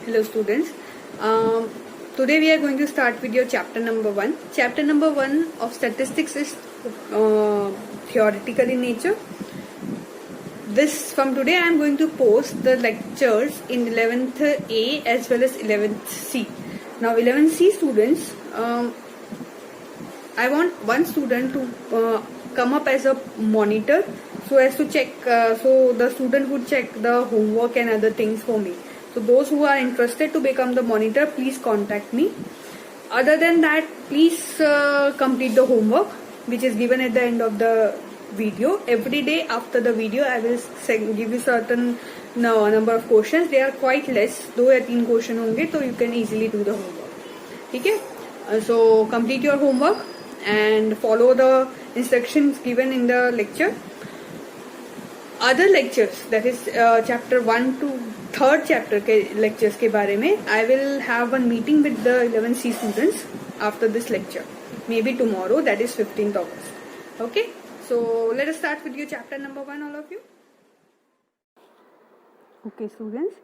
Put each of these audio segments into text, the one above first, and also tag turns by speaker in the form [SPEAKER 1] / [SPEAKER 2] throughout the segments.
[SPEAKER 1] Hello students. Today we are going to start with your chapter number 1. Chapter number 1 of statistics is theoretical in nature. From today I am going to post the lectures in 11th A as well as 11th C. Now 11th C students, I want one student to come up as a monitor so as to check, so the student would check the homework and other things for me. So those who are interested to become the monitor, please contact me. Other than that, please complete the homework which is given at the end of the video. Every day after the video, I will give you certain number of questions. They are quite less, 2 या 3 question होंगे, तो you can easily do the homework. ठीक है? So complete your homework and follow the instructions given in the lecture. Other lectures, that is chapter 1 to 3rd chapter के lectures के बारे में, I will have one meeting with the 11C students after this lecture. Maybe tomorrow, that is 15th August. Okay? So let us start with your chapter number 1, all of you. Okay students,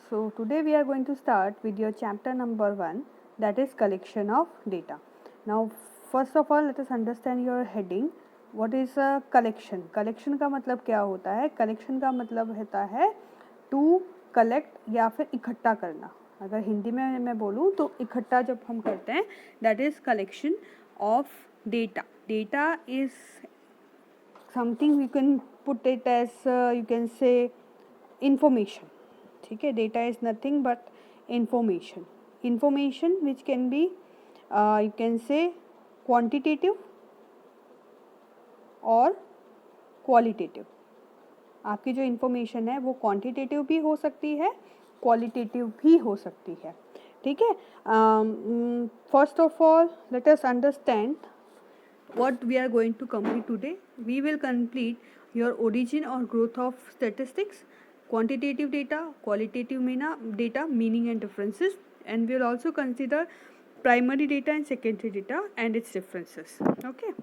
[SPEAKER 1] so today we are going to start with your chapter number 1, that is collection of data. Now first of all, let us understand your heading. What is a collection? Collection का मतलब क्या होता है? Collection का मतलब होता है to collect या फिर इकट्ठा करना. अगर हिंदी में मैं बोलूँ तो इकट्ठा जब हम करते हैं, that is collection of data. Data is something we can put it as you can say information. ठीक है? Data is nothing but information. Information which can be you can say quantitative और क्वालिटेटिव. आपकी जो information है वो quantitative भी हो सकती है, क्वालिटेटिव भी हो सकती है. ठीक है? First of all let us understand what we are going to complete today. We will complete your origin or growth of statistics, quantitative data, qualitative data, meaning and differences, and we will also consider primary data and secondary data and its differences. Okay?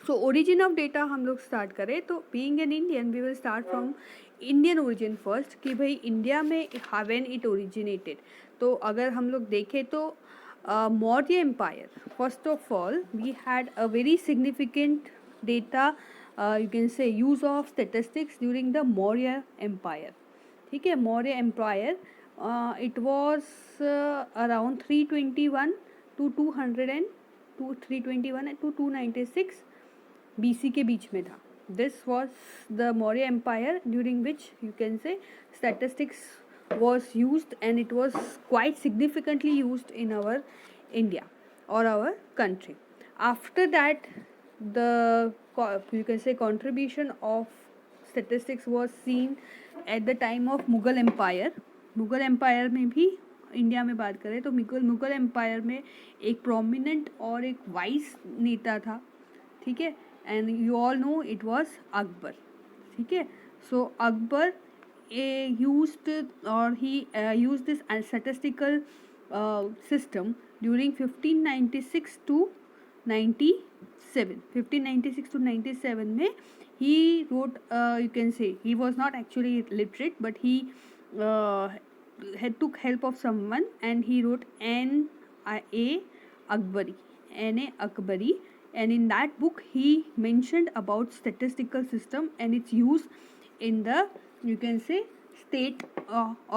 [SPEAKER 1] So origin of data हम लोग start करें तो being an Indian we will start from Indian origin first कि भाई India में when it originated. तो अगर हम लोग देखें तो Maurya Empire, first of all we had a very significant data you can say use of statistics during the Maurya Empire. ठीक है? Maurya Empire it was around 321 to 296 BC के बीच में था. This was the Maurya Empire during which you can say statistics was used and it was quite significantly used in our India or our country. After that, the you can say contribution of statistics was seen at the time of Mughal Empire. Mughal Empire में भी India में बात करें तो Mughal empire में एक prominent और एक वाइस नेता था. ठीक है? And you all know it was Akbar. ठीक है? सो Akbar used or he used this statistical system during 1596 to 97. 1596 to 97 में he wrote you can say he was not actually literate but he had took help of someone and he wrote N.A. Akbari, and in that book he mentioned about statistical system and its use in the you can say state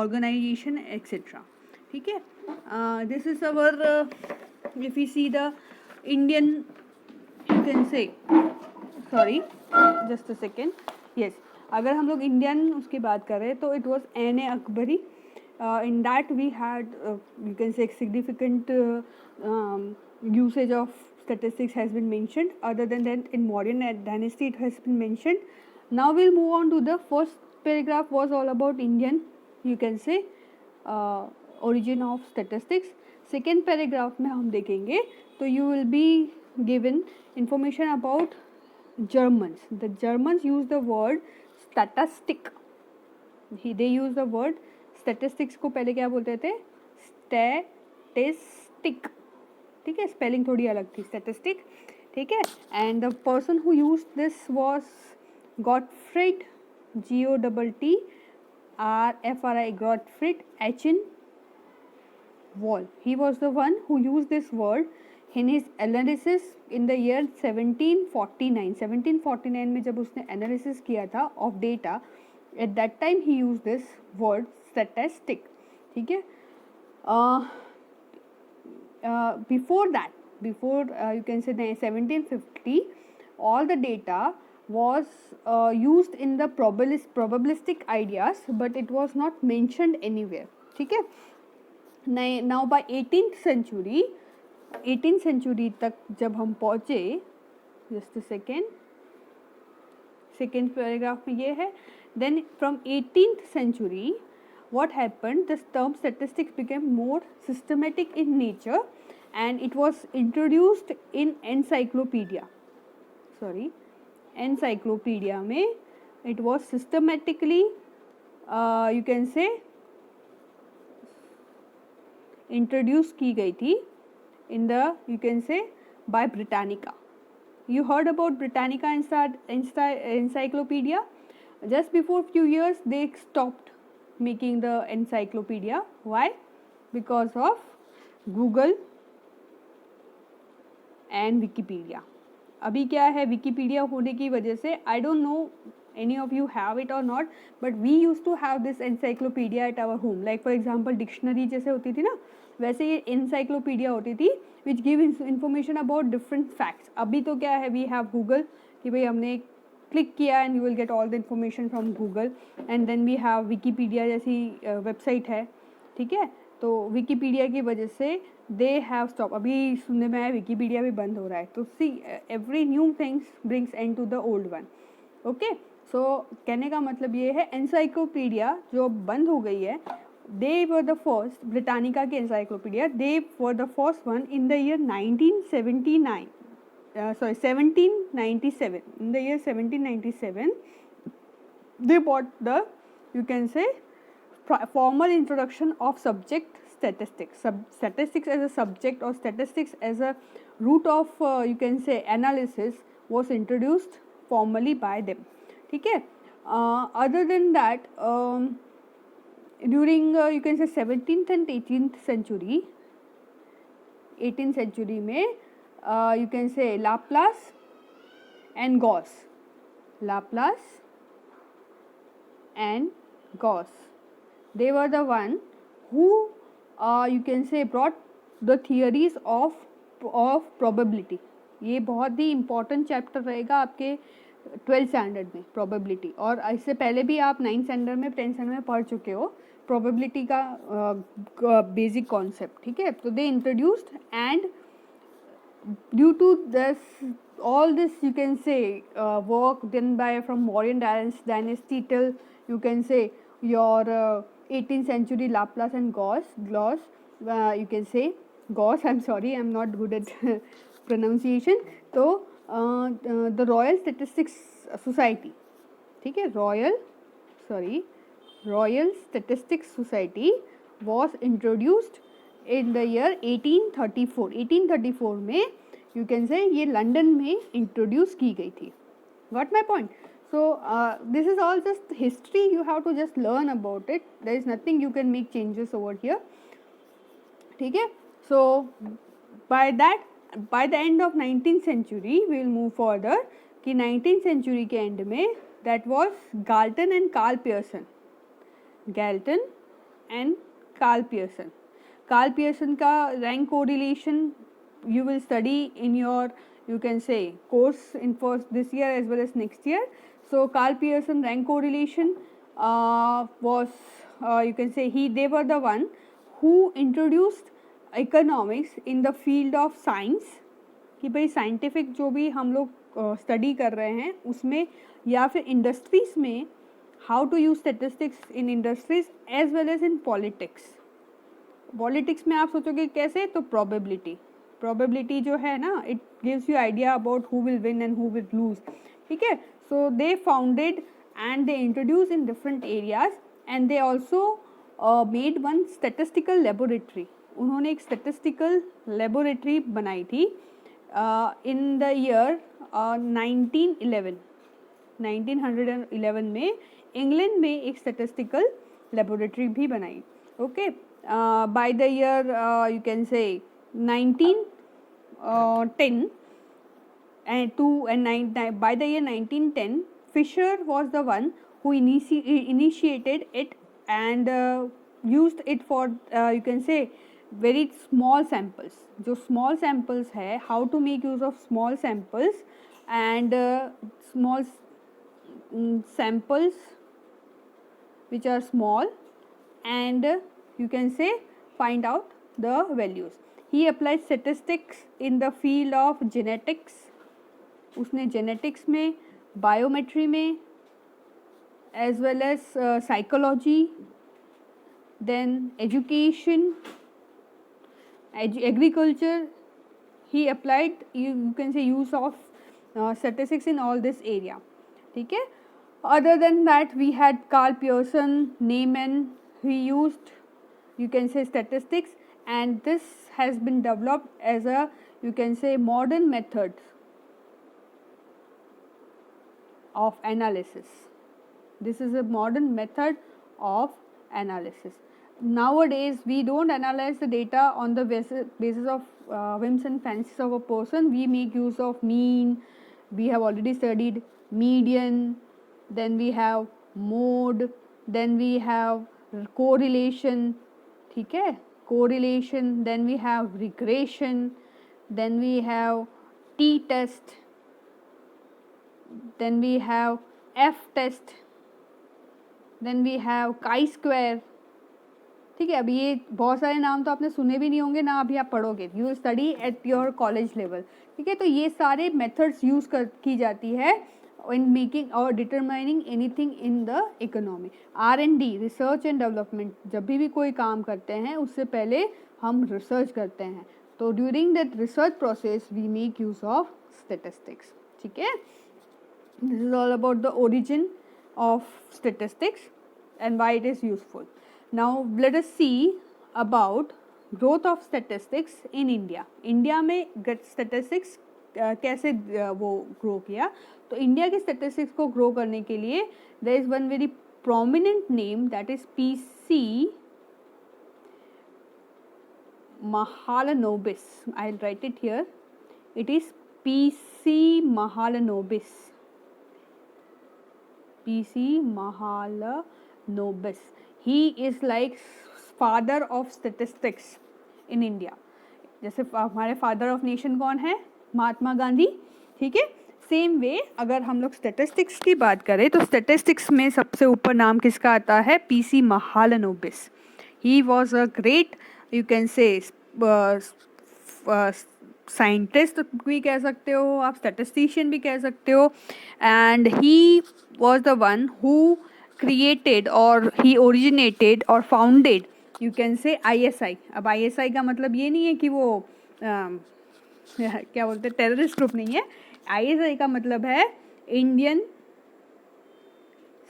[SPEAKER 1] organization etc. ठीक है? This is our if we see the Indian you can say sorry just a second. Yes, अगर हम लोग Indian उसकी बात करें तो it was N.A. Akbari. In that we had you can say significant usage of statistics has been mentioned. Other than that, in Mauryan dynasty it has been mentioned. Now we'll move on to the first paragraph was all about Indian you can say origin of statistics. Second paragraph में हम देखेंगे तो you will be given information about Germans. The Germans use the word statistic. They use the word statistics को पहले क्या बोलते थे? Statistic. ठीक है? स्पेलिंग थोड़ी अलग थी. statistic. ठीक है? And the person who used this was Gottfried Gottfried H.N. wall. He was the one who used this word in his analysis in the year 1749. 1749 में जब उसने analysis किया था of data, at that time he used this word statistic. ठीक है. Before that, before you can say 1750, all the data was used in the probabilistic ideas, but it was not mentioned anywhere. ठीक है. Now by 18th century, 18th century तक जब हम पहुँचे, just a second paragraph में ये है, then from 18th century what happened, the term statistics became more systematic in nature and it was introduced in encyclopedia में it was systematically you can say introduce की गई थी in the you can say by Britannica. You heard about Britannica encyclopedia? Just before few years they stopped making the encyclopedia. Why? Because of Google and Wikipedia. अभी क्या है, Wikipedia होने की वजह से, I don't know any of you have it or not, but we used to have this encyclopedia at our home. Like for example dictionary जैसे होती थी ना, वैसे ये encyclopedia होती थी which give information about different facts. अभी तो क्या है, we have Google कि भाई हमने क्लिक किया and you will get all the information from Google, and then we have Wikipedia जैसी वेबसाइट है. ठीक है, तो विकीपीडिया की वजह से दे हैव स्टॉप. अभी सुनने में आया विकीपीडिया भी बंद हो रहा है. तो see every new things brings end to the old one. Okay, so कहने का मतलब ये है एनसाइक्लोपीडिया जो बंद हो गई है, दे वर द फर्स्ट, ब्रिटानिका की encyclopedia, they were the first one in the year 1997. In the year 1797 they bought the, you can say, formal introduction of subject statistics. Statistics as a subject or statistics as a root of you can say analysis was introduced formally by them. ठीक है. Other than that, during you can say 17th and 18th century, 18th century में you can say Laplace and Gauss. Laplace and Gauss, they were the one who you can say brought the theories of probability. ये बहुत ही important chapter रहेगा आपके 12th standard में, probability. और इससे पहले भी आप 9th standard में 10th standard में पढ़ चुके हो probability का basic concept. ठीक है, तो they introduced, and due to this, all this you can say work done by from Mauryan dynasty till you can say your 18th century Laplace and Gauss, you can say Gauss, I'm sorry, I'm not good at pronunciation. तो the Royal Statistics Society, ठीक है, Royal Statistics Society was introduced in the year 1834. 1834 में you can say ये London में introduce की गई थी. Got my point? So this is all just history, you have to just learn about it. There is nothing you can make changes over here. ठीक है. So by the end of 19th century we will move further कि 19th century के end में that was Galton and Carl Pearson. Galton and Carl Pearson. Carl Pearson का rank correlation you will study in your, you can say, course in first this year as well as next year. So Carl Pearson rank correlation was you can say they were the one who introduced economics in the field of science. कि भाई scientific जो भी हम लोग study कर रहे हैं उसमें या फिर industries में how to use statistics in industries as well as in politics. Politics में आप सोचोगे कैसे, तो probability जो है ना, it gives you idea about who will win and who will lose. ठीक है. So they founded and they introduced in different areas, and they also made one statistical laboratory. उन्होंने एक statistical laboratory बनाई थी in the year 1911. 1911 में England में एक statistical laboratory भी बनाई. Okay. by the year you can say 1910 by the year 1910, Fisher was the one who initiated it and used it for you can say very small samples. जो small samples है, how to make use of small samples and small samples which are small and you can say find out the values. He applied statistics in the field of genetics. उसने genetics में, biometry में, as well as psychology, then education, agriculture. He applied you can say use of statistics in all this area. ठीक है. Other than that, we had Carl Pearson, Neyman. He used you can say statistics, and this has been developed as a you can say modern method of analysis. This is a modern method of analysis. Nowadays we don't analyze the data on the basis of whims and fancies of a person. We make use of mean. We have already studied median, then we have mode, then we have correlation. ठीक है, correlation, then we have regression, then we have t-test, then we have f-test, then we have chi-square. ठीक है, अभी ये बहुत सारे नाम तो आपने सुने भी नहीं होंगे ना, अभी आप पढ़ोगे, you study at your college level. ठीक है, तो ये सारे मेथड्स यूज़ की जाती है in making or determining anything in the economy. R&D, research and development. जब भी कोई काम करते हैं उससे पहले हम रिसर्च करते हैं, तो during that research process we make use of statistics. ठीक है, this is all about the origin of statistics and why it is useful. Now let us see about growth of statistics in India. India में statistics कैसे वो grow किया. तो India के statistics को grow करने के लिए there is one very prominent name, that is PC Mahalanobis. I will write it here. It is PC Mahalanobis. PC Mahalanobis. He is like father of statistics in India. जैसे हमारे फादर ऑफ नेशन कौन है, महात्मा गांधी. ठीक है, सेम वे अगर हम लोग statistics की बात करें तो स्टैटिस्टिक्स में सबसे ऊपर नाम किसका आता है, PC Mahalanobis. He was a great you can से साइंटिस्ट भी कह सकते हो आप, स्टैटिस्टिशियन भी कह सकते हो. And he was the one who created और ही ओरिजिनेटेड और फाउंडेड यू कैन से ISI. अब ISI का मतलब ये नहीं है कि वो क्या बोलते हैं टेररिस्ट ग्रुप नहीं है. ISI का मतलब है इंडियन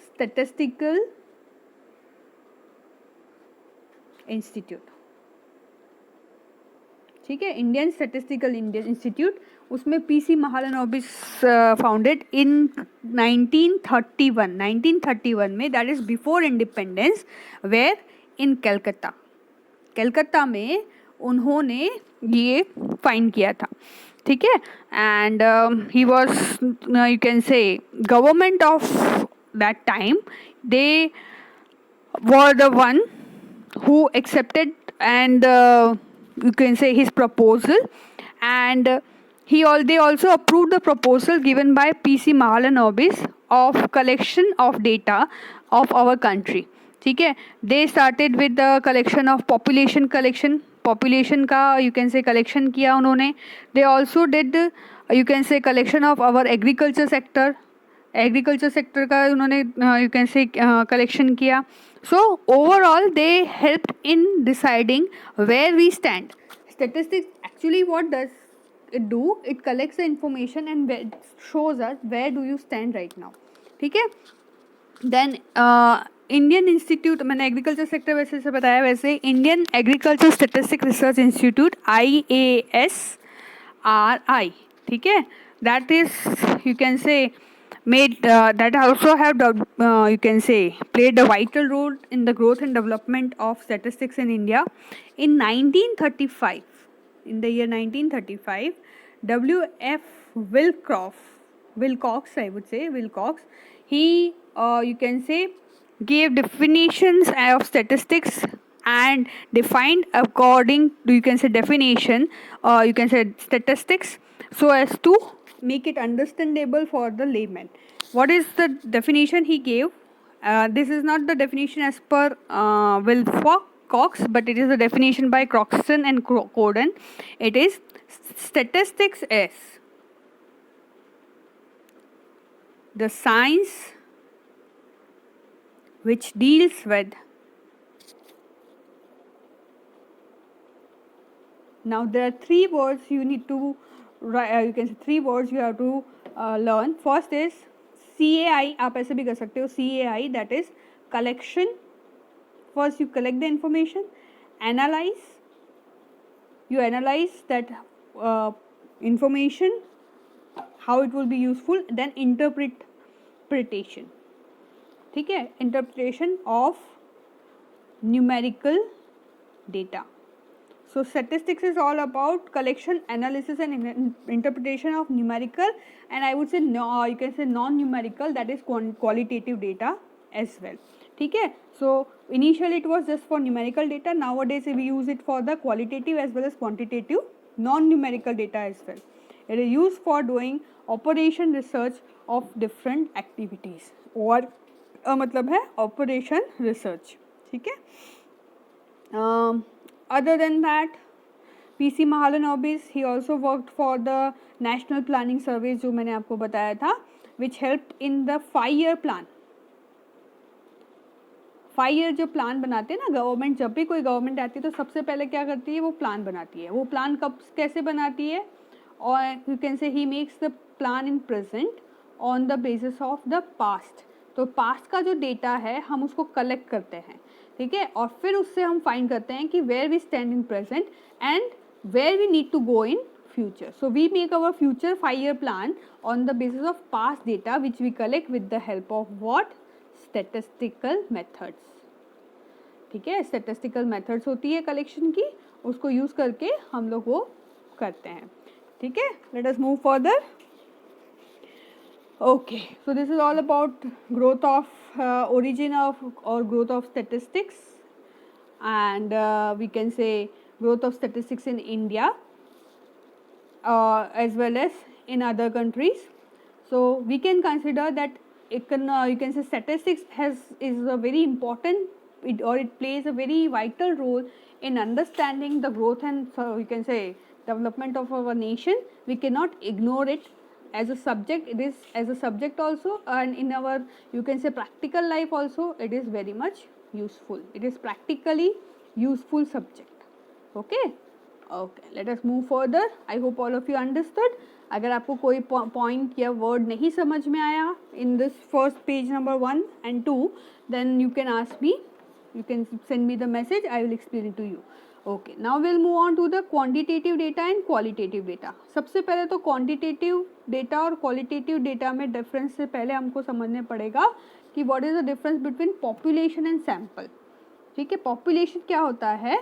[SPEAKER 1] स्टैटिस्टिकल इंस्टीट्यूट. ठीक है, इंडियन स्टैटिस्टिकल इंस्टीट्यूट. उसमें पीसी महालनोबिस फाउंडेड इन 1931 में, that is before independence, where in Calcutta में उन्होंने ये फाइंड किया था. ठीक है, and he was you can say government of that time. They were the one who accepted and you can say his proposal, and they also approved the proposal given by PC Mahalanobis of collection of data of our country. ठीक है, they started with the collection of population का you can say collection किया उन्होंने. they also did you can say collection of our agriculture sector का उन्होंने you can say collection किया. So overall they helped in deciding where we stand. Statistics actually what does it do? It collects the information and shows us where do you stand right now. ठीक है, then Indian institute, मैंने agriculture sector वैसे से बताया, वैसे Indian agriculture statistic research institute IASRI. ठीक है, that is you can से made that also have you can say played a vital role in the growth and development of statistics in India. In 1935, in the year 1935, W.F. Wilcox, I would say Wilcox, he you can say gave definitions of statistics and defined according to you can say definition you can say statistics so as to make it understandable for the layman. What is the definition he gave? This is not the definition as per Wilcox, but it is a definition by Croxton and Corden. It is statistics is the science which deals with. Now there are three words you need to you can say three words you have to learn. First is CAI. आप ऐसे भी कर सकते हो CAI, that is collection. First you collect the information, analyze. You analyze that information, how it will be useful. Then interpretation. ठीक है, interpretation of numerical data. So statistics is all about collection, analysis and interpretation of numerical, and I would say you can say non-numerical, that is qualitative data as well. ठीक है. So initially it was just for numerical data. Nowadays we use it for the qualitative as well as quantitative non-numerical data as well. It is used for doing operation research of different activities. और मतलब है operation research. ठीक है. Other than that, P.C. Mahalanobis, he also worked for the National Planning Service, जो मैंने आपको बताया था, which helped in the 5-year plan. 5-year जो प्लान बनाते हैं ना गवर्नमेंट, जब भी कोई गवर्नमेंट आती है तो सबसे पहले क्या करती है, वो प्लान बनाती है. वो प्लान कब कैसे बनाती है, और यू कैन से he makes the plan in present on the basis of the past. तो पास्ट का जो डेटा है हम उसको कलेक्ट करते हैं, ठीक है, और फिर उससे हम फाइंड करते हैं कि where we stand in present and where we need to go in future. So we make our future 5-year plan on the basis of past data which we collect with the help of what? Statistical methods. ठीक है, statistical methods होती है collection की, उसको use करके हम लोग वो करते हैं. ठीक है, let us move further. Okay, so this is all about growth of origin of or growth of statistics, and we can say growth of statistics in India as well as in other countries. So we can consider that it can you can say statistics is a very important it plays a very vital role in understanding the growth and we can say development of our nation. We cannot ignore it as a subject. It is as a subject also, and in our you can say practical life also it is very much useful. It is practically useful subject. Okay. Okay, let us move further. I hope all of you understood. अगर आपको कोई point या word नहीं समझ में आया in this first page number 1 and 2, then you can ask me. You can send me the message. I will explain it to you. Okay, now we'll move on to the quantitative data and qualitative data. सबसे पहले तो quantitative data और qualitative data में difference से पहले हमको समझने पड़ेगा कि what is the difference between population and sample. ठीक है, population क्या होता है?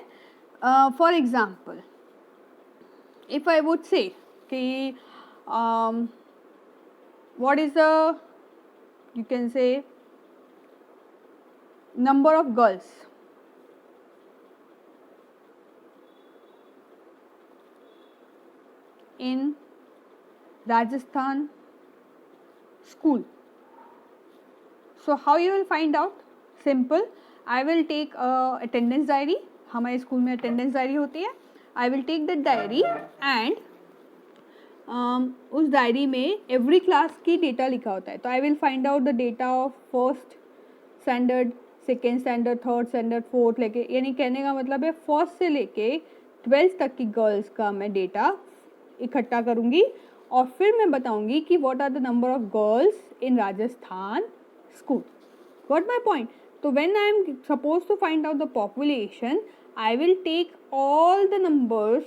[SPEAKER 1] For example, if I would say कि what is the you can say number of girls in Rajasthan school. So how you will find out? Simple. I will take attendance diary. हमारे school में attendance diary होती है. I will take that diary and उस diary में every class की data लिखा होता है. तो I will find out the data of first standard, second standard, third standard, fourth लेके, यानी कहने का मतलब है फर्स्ट से लेके 12th तक की गर्ल्स का मैं डेटा इकट्ठा करूँगी और फिर मैं बताऊँगी कि what are the number of girls in Rajasthan school. Got my point? So when I am supposed to find out the population, I will take all the numbers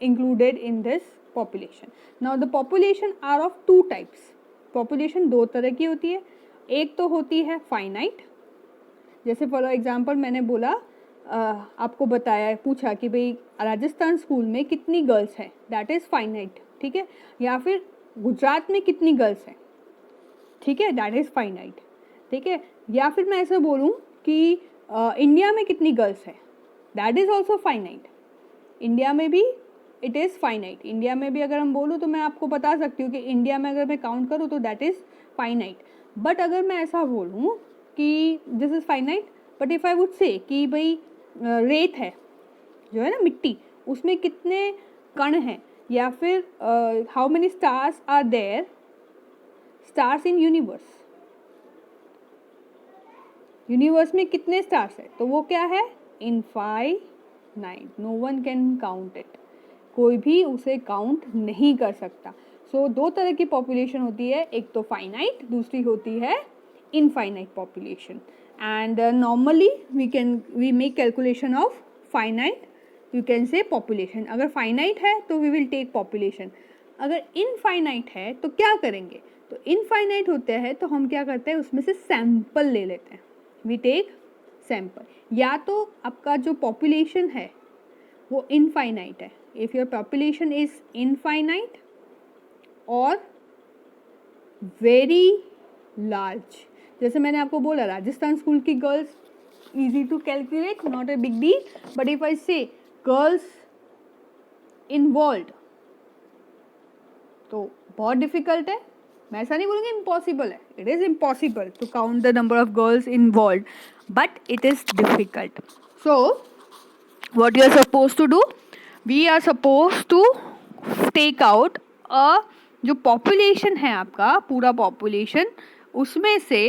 [SPEAKER 1] included in this population. Now the population are of two types. Population दो तरह की होती है, एक तो होती है finite, जैसे फॉर एग्जांपल मैंने बोला आपको बताया, पूछा कि भाई राजस्थान स्कूल में कितनी गर्ल्स हैं, दैट इज़ फाइनाइट, ठीक है, या फिर गुजरात में कितनी गर्ल्स हैं, ठीक है, दैट इज़ फाइनाइट, ठीक है, या फिर मैं ऐसा बोलूँ कि इंडिया में कितनी गर्ल्स हैं, that is also finite, India में भी इट इज़ फाइनाइट, इंडिया में भी अगर हम बोलूँ तो मैं आपको बता सकती हूँ कि इंडिया में अगर मैं काउंट करूँ तो दैट इज़ फाइनाइट। बट अगर मैं ऐसा बोलूँ कि this is finite, but if I would say कि भाई रेत है जो है ना मिट्टी, उसमें कितने कण हैं, या फिर how many stars are there, stars in universe, universe में कितने स्टार्स हैं, तो वो क्या है, infinite, no one can count it, कोई भी उसे काउंट नहीं कर सकता। सो दो तरह की पॉपुलेशन होती है, एक तो फाइनाइट, दूसरी होती है infinite population. And normally we make calculation of finite, you can say population. अगर फाइनाइट है तो वी विल टेक पॉपुलेशन, अगर इनफाइनाइट है तो क्या करेंगे, तो इनफाइनाइट होते हैं तो हम क्या करते हैं, उसमें से सैंपल ले लेते हैं, वी टेक सैंपल। या तो आपका जो पॉपुलेशन है वो इनफाइनाइट है, if your population is infinite और वेरी लार्ज, जैसे मैंने आपको बोला राजस्थान स्कूल की girls easy to calculate, not a big deal, but if I say girls in world तो बहुत डिफिकल्ट है, मैं ऐसा नहीं बोलूँगी इम्पॉसिबल है, it is impossible to count the number of girls in world, but it is difficult. So what you are supposed to do, we are supposed to take out जो population है आपका पूरा पॉपुलेशन, उसमें से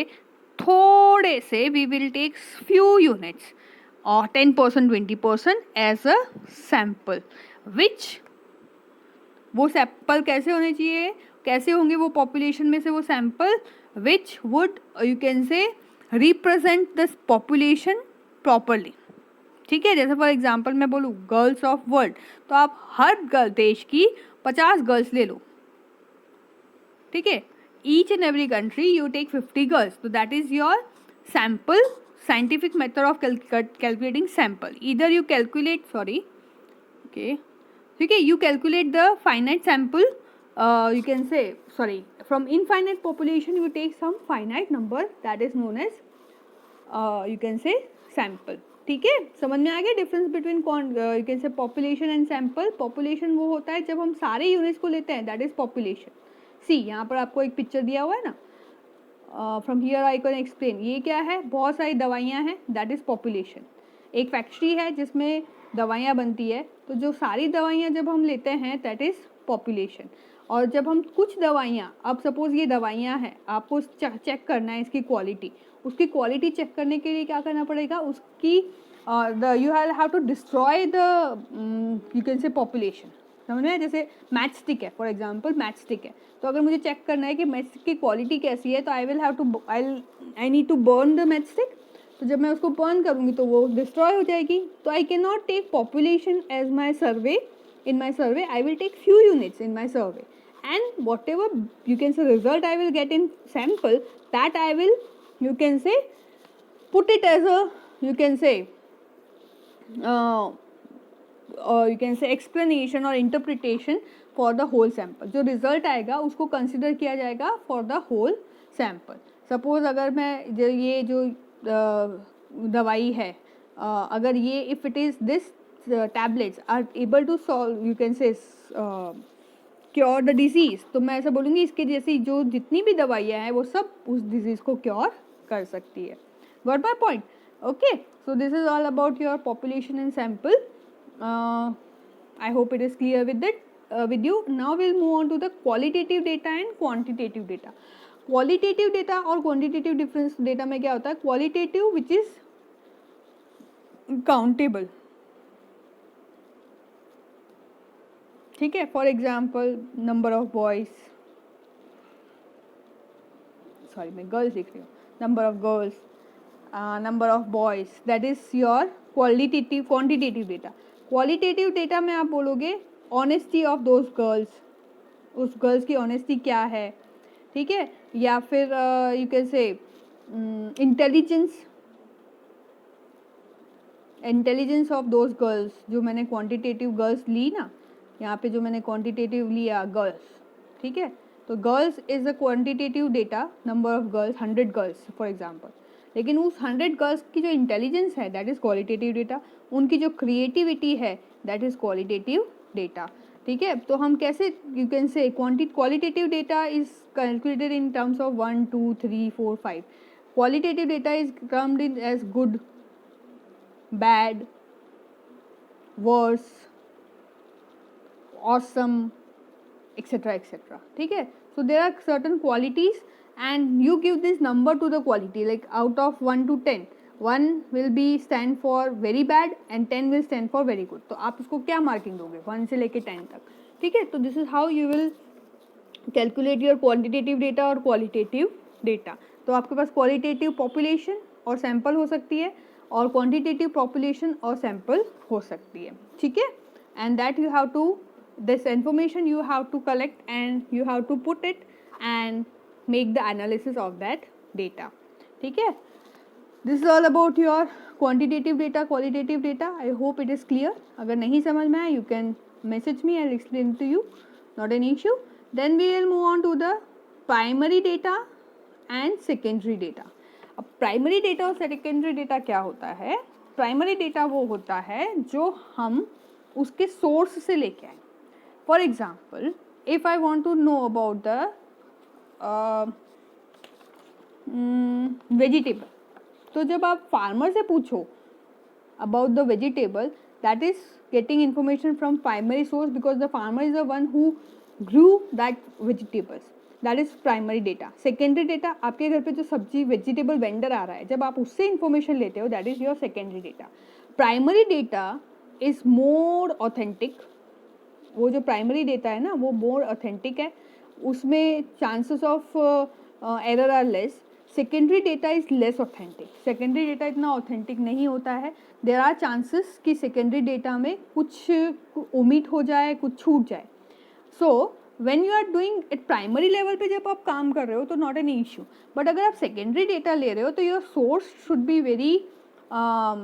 [SPEAKER 1] थोड़े से we will take few units और 10% 20% as a sample, विच वो सैंपल कैसे होने चाहिए, कैसे होंगे वो पॉपुलेशन में से वो sample, which would you can से रिप्रेजेंट दिस पॉपुलेशन प्रॉपरली, ठीक है। जैसे फॉर एग्जांपल मैं बोलूँ गर्ल्स ऑफ वर्ल्ड, तो आप हर देश की 50 गर्ल्स ले लो, ठीक है, each and every country you take 50 girls, तो that is your sample, scientific method of calculating sample, इधर यू कैलकुलेट ओके, ठीक है, you calculate the finite sample, you can say sorry from infinite population you take some finite number that is known as you can say sample, ठीक है, समझ में आ गया difference between you can say population and sample. Population वो होता है जब हम सारे यूनिट्स को लेते हैं, दैट इज पॉपुलेशन। सी यहाँ पर आपको एक पिक्चर दिया हुआ है ना, from here I can explain, ये क्या है, बहुत सारी दवाइयाँ हैं, दैट इज पॉपुलेशन। एक फैक्ट्री है जिसमें दवाइयाँ बनती है, तो जो सारी दवाइयाँ जब हम लेते हैं दैट इज पॉपुलेशन। और जब हम कुछ दवाइयाँ, अब सपोज ये दवाइयाँ हैं, आपको चेक करना है इसकी क्वालिटी, उसकी क्वालिटी चेक करने के लिए क्या करना पड़ेगा, उसकी you have to destroy the you can say population, समझ में। जैसे मैच स्टिक है, फॉर एग्जांपल मैच स्टिक है, तो अगर मुझे चेक करना है कि मैच स्टिक की क्वालिटी कैसी है, तो I need to burn the match stick, तो जब मैं उसको बर्न करूँगी तो वो डिस्ट्रॉय हो जाएगी। तो I can not take population as my survey, in my survey I will take few units in my survey, and whatever you can say result I will get in sample, that I will you can say put it as a you can say or you can say explanation or interpretation for the whole sample। जो result आएगा उसको consider किया जाएगा for the whole sample. Suppose अगर मैं ये जो दवाई है, अगर ये if it is this tablets are able to solve you can say cure the disease, तो मैं ऐसा बोलूँगी इसके जैसी जो जितनी भी दवाइयाँ हैं वो सब उस डिजीज़ को क्योर कर सकती है। Got my point? Okay, so this is all about your population and sample. I hope it is clear with you. Now we'll move on to the qualitative data and quantitative data. Qualitative data और quantitative difference data में क्या होता है, qualitative which is countable, ठीक है। For example number of boys, sorry मैं girls लिख रही हूँ, number of girls, number of boys, that is your qualitative quantitative data. Qualitative data में आप बोलोगे ऑनेस्टी ऑफ दोज गर्ल्स, उस गर्ल्स की ऑनेस्टी क्या है, ठीक है, या फिर यू कैन से इंटेलिजेंस ऑफ दोज गर्ल्स, जो मैंने क्वांटिटेटिव गर्ल्स ली ना, यहाँ पे जो मैंने क्वांटिटेटिव लिया गर्ल्स, ठीक है, तो girls is a quantitative data, number of girls 100 girls for example, लेकिन उस 100 गर्ल्स की जो इंटेलिजेंस है दैट इज क्वालिटेटिव डेटा, उनकी जो क्रिएटिविटी है दैट इज क्वालिटेटिव डेटा, ठीक है। तो हम कैसे you can say qualitative data is calculated in terms of 1 2 3 4 5, qualitative data is termed in as good, bad, worse, awesome, etc. etc. ठीक है, so there are certain qualities and you give this number to the quality, like out of 1 to 10, 1 will be stand for very bad and 10 will stand for very good, तो आप उसको क्या marking दोगे 1 से लेके 10 तक, ठीक है। तो this is how you will calculate your quantitative data और क्वालिटेटिव डेटा। तो आपके पास क्वालिटेटिव पॉपुलेशन और सैंपल हो सकती है और क्वांटिटेटिव पॉपुलेशन और सैंपल हो सकती है, ठीक है। And that you have to, this information you have to collect and you have to put it and make the analysis of that data, ठीक है। This is all about your quantitative data, qualitative data. I hope it is clear. अगर नहीं समझ में आया you can message me, I will explain to you, not an issue. Then we will move on to the primary data and secondary data. अब primary data और secondary data क्या होता है? प्राइमरी डेटा वो होता है जो हम उसके सोर्स से लेके आए। For example, if I want to know about the vegetable, तो जब आप फार्मर से पूछो about the vegetable, that is getting information from primary source because the farmer is the one who grew that vegetables, that is primary data. Secondary data, आपके घर पे जो सब्जी वेजिटेबल वेंडर आ रहा है, जब आप उससे इंफॉर्मेशन लेते हो, that is your secondary data. Primary data is more authentic. वो जो प्राइमरी डेटा है ना, वो मोर ऑथेंटिक है, उसमें chances of error are less. Secondary data is less authentic. Secondary data इतना ऑथेंटिक नहीं होता है। देर आर चांसेस कि सेकेंडरी डेटा में कुछ ओमिट हो जाए, कुछ छूट जाए। सो when you are doing at primary level पे जब आप काम कर रहे हो तो not an issue, but अगर आप secondary data ले रहे हो तो your source should be very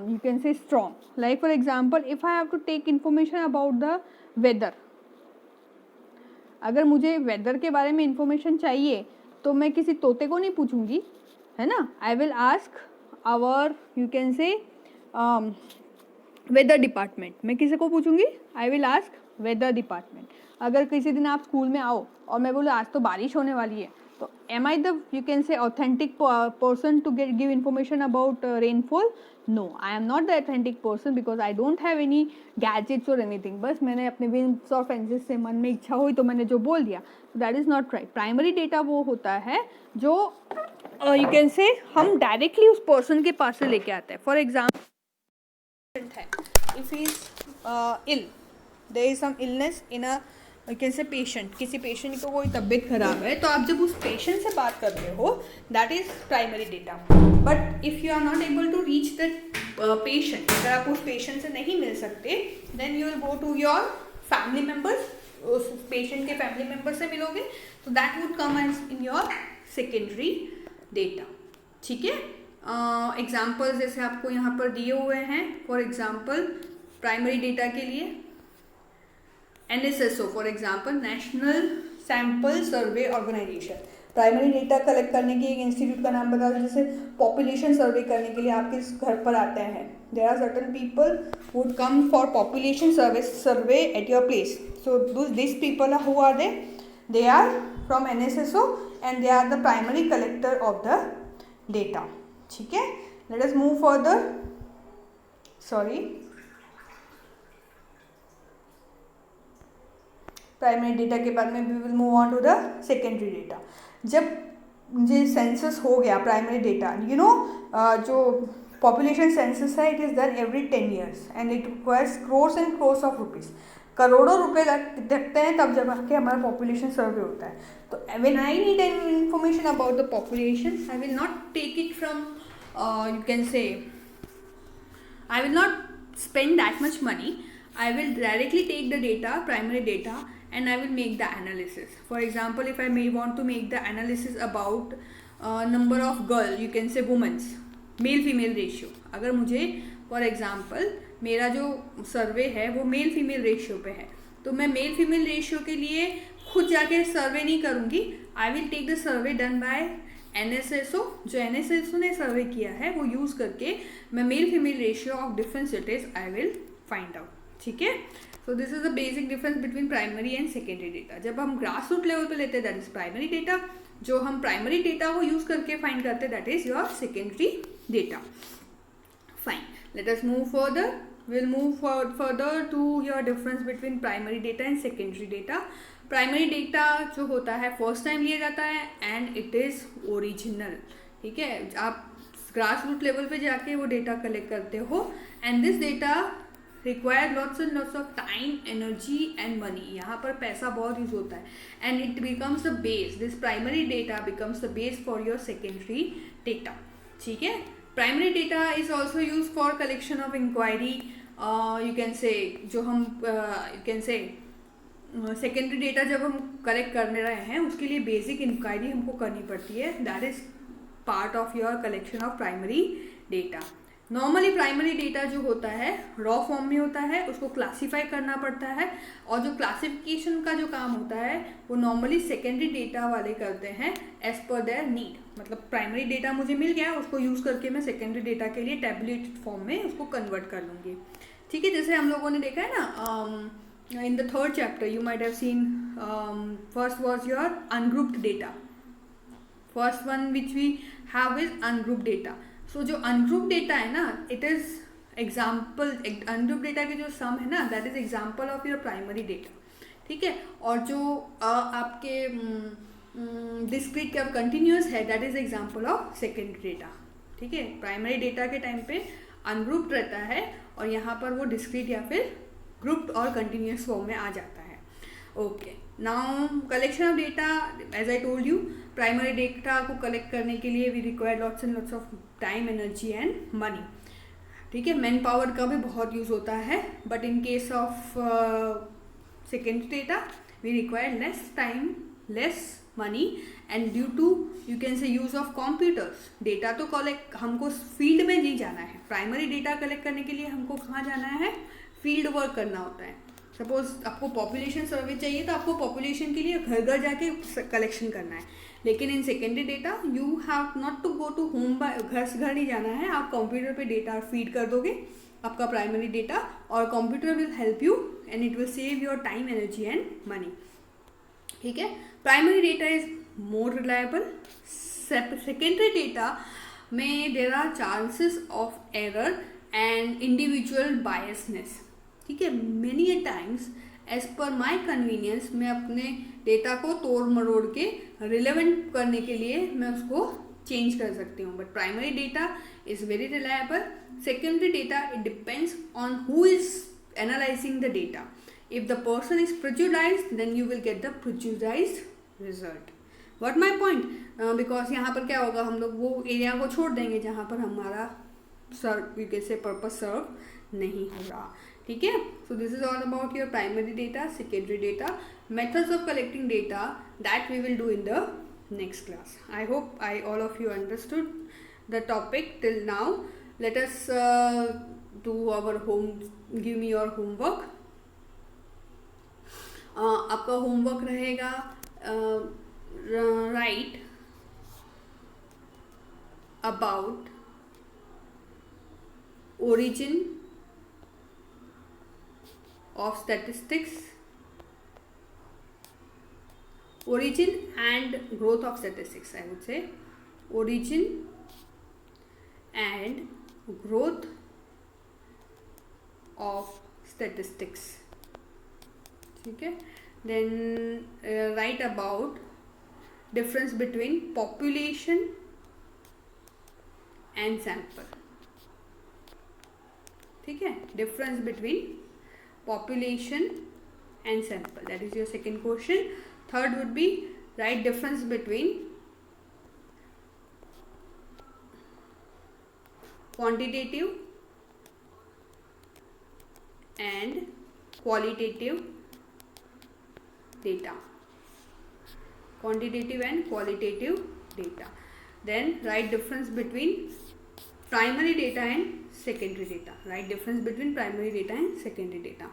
[SPEAKER 1] you can say strong. Like for example, if I have to take information about the weather, अगर मुझे weather के बारे में information चाहिए तो मैं किसी तोते को नहीं पूछूंगी, है ना। I will ask our you can say weather department. मैं किसी को पूछूंगी? I will ask weather department. अगर किसी दिन आप स्कूल में आओ और मैं बोलूँ आज तो बारिश होने वाली है, तो am I the you can say authentic person to get give information about rainfall? No, I am not the authentic person because I don't have any gadgets और एनीथिंग। बस मैंने अपने विंग्स और फेंसेस से मन में इच्छा हुई तो मैंने जो बोल दिया, that is not right. Primary data वो होता है जो यू कैन से हम डायरेक्टली उस पर्सन के पास से लेके आते हैं। फॉर एग्जाम्पल है, if he is ill, there is some illness in a कैसे पेशेंट, किसी पेशेंट को कोई तबीयत खराब है, तो आप जब उस पेशेंट से बात कर रहे हो, that is primary data. But if you are not able to reach that patient, अगर आप उस पेशेंट से नहीं मिल सकते, then you will go to your family members, उस पेशेंट के फैमिली मेम्बर से मिलोगे, तो that would come as in your secondary data, ठीक है। एग्जाम्पल्स जैसे आपको यहाँ पर दिए हुए हैं, फॉर एग्जाम्पल प्राइमरी डेटा के लिए NSSO for example, national sample survey organisation. Primary data collect करने की एक इंस्टीट्यूट का नाम बता दो। जैसे पॉपुलेशन सर्वे करने के लिए आपके घर पर आते हैं, there are certain people would come for population survey at your place. So this people who are they are from NSSO and they are the primary collector of the data, ठीक है। Let us move further, sorry, primary data के बाद में we will move on to the secondary data. जब ये census हो गया primary data, you know जो पॉपुलेशन सेंसस है, it is done every 10 years and it requires crores and crores of rupees, करोड़ों रुपए लगते हैं तब जब आके हमारा पॉपुलेशन सर्वे होता है। तो when I need information about the population, I will not take it from you can say, I will not spend that much money. I will directly take the data, primary data, and I will make the analysis. For example, if I may want to make the analysis about number of girl, you can say women's, male female ratio. अगर मुझे for example मेरा जो सर्वे है वो male female ratio पे है, तो मैं मेल फीमेल रेशियो के लिए खुद जाके सर्वे नहीं करूँगी. I will take the survey done by NSSO. जो NSSO ने सर्वे किया है वो यूज़ करके मैं male female ratio of different cities I will find out. ठीक है. So this is the basic difference between primary and secondary data. जब हम ग्रास रूट लेवल पे लेते हैं दैट इज प्राइमरी डेटा. जो हम प्राइमरी डेटा को यूज़ करके फाइंड करते हैं that is your secondary data. Fine. Late us move further. we'll move further to your difference between primary data and secondary data. Primary data जो होता है first time लिया जाता है एंड इट इज़ ओरिजिनल. ठीक है. आप ग्रास रूट लेवल पे जाके वो डेटा कलेक्ट करते हो and this data require lots and lots of time, energy and money. यहाँ पर पैसा बहुत यूज होता है and it becomes the base. This primary data becomes the base for your secondary data. ठीक है. Primary data is also use for collection of inquiry. You can say जो हम you can say secondary data जब हम collect करने रहे हैं उसके लिए बेसिक इंक्वायरी हमको करनी पड़ती है. That is part of your collection of primary data. Normally primary data जो होता है रॉ फॉर्म में होता है, उसको क्लासीफाई करना पड़ता है और जो क्लासिफिकेशन का जो काम होता है वो नॉर्मली सेकेंडरी डेटा वाले करते हैं एज पर देयर नीड. मतलब प्राइमरी डेटा मुझे मिल गया, उसको यूज़ करके मैं सेकेंडरी डेटा के लिए टैबुलेटेड फॉर्म में उसको कन्वर्ट कर लूँगी. ठीक है. जैसे हम लोगों ने देखा है ना in the third chapter you might have seen first was your ungrouped data. First one which we have is ungrouped data. So जो ungrouped data है ना it is example. ungrouped data के जो sum है ना that is example of your primary data. ठीक है. और जो आपके discrete या continuous है that is example of secondary data. ठीक है. प्राइमरी डेटा के टाइम पे अनग्रुप्ड रहता है और यहाँ पर वो डिस्क्रीट या फिर ग्रुप्ड और कंटिन्यूस फॉर्म में आ जाता है. Okay. Now collection of data as I told you. Primary data को कलेक्ट करने के लिए we require lots and lots of time, energy and money. ठीक है. मैन पावर का भी बहुत यूज़ होता है but in case of secondary data we require less time, less money and due to you can say use of computers. Data तो collect हमको field में नहीं जाना है. प्राइमरी डेटा कलेक्ट करने के लिए हमको कहाँ जाना है? फील्ड वर्क करना होता है. सपोज आपको पॉपुलेशन सर्वे चाहिए तो आपको पॉपुलेशन के लिए घर घर जाके कलेक्शन करना है. लेकिन in secondary data you have not to go to home by, घर से घर नहीं जाना है. आप कंप्यूटर पे डेटा फीड कर दोगे आपका प्राइमरी डेटा और computer will help you and it will save your time, energy and money. ठीक है. Primary data is more reliable. Secondary data में there are chances of error and individual biasness. ठीक है. Many ए times as per माई convenience मैं अपने data को तोड़ मरोड़ के रिलेवेंट करने के लिए मैं उसको चेंज कर सकती हूँ. But primary data is very reliable. Secondary data it depends on who is analysing the data. If the person is prejudiced then you will get the prejudiced result. What my point? Because यहाँ पर क्या होगा, हम लोग वो area को छोड़ देंगे जहाँ पर हमारा serve you can say purpose serve नहीं हो रहा. ठीक है. So this is all about your primary data, secondary data, methods of collecting data that we will do in the next class. I hope all of you understood the topic till now. Let us do our give me your homework. आपका homework रहेगा write about origin of statistics, origin and growth of statistics. I would say origin and growth of statistics. ठीक है. Then write about difference between population and sample. ठीक है. Difference between population and sample. That is your second question. Third would be write difference between quantitative and qualitative data. Quantitative and qualitative data. Then write difference between primary data and secondary data. Write difference between primary data and secondary data.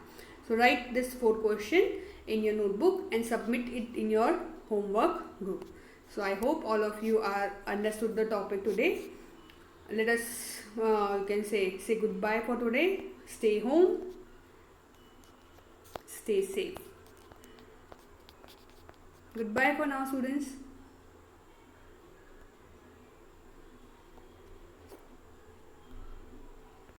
[SPEAKER 1] So write this 4 question in your notebook and submit it in your homework group. So I hope all of you are understood the topic today. Let us you can say goodbye for today. Stay home, stay safe. Goodbye for now, students.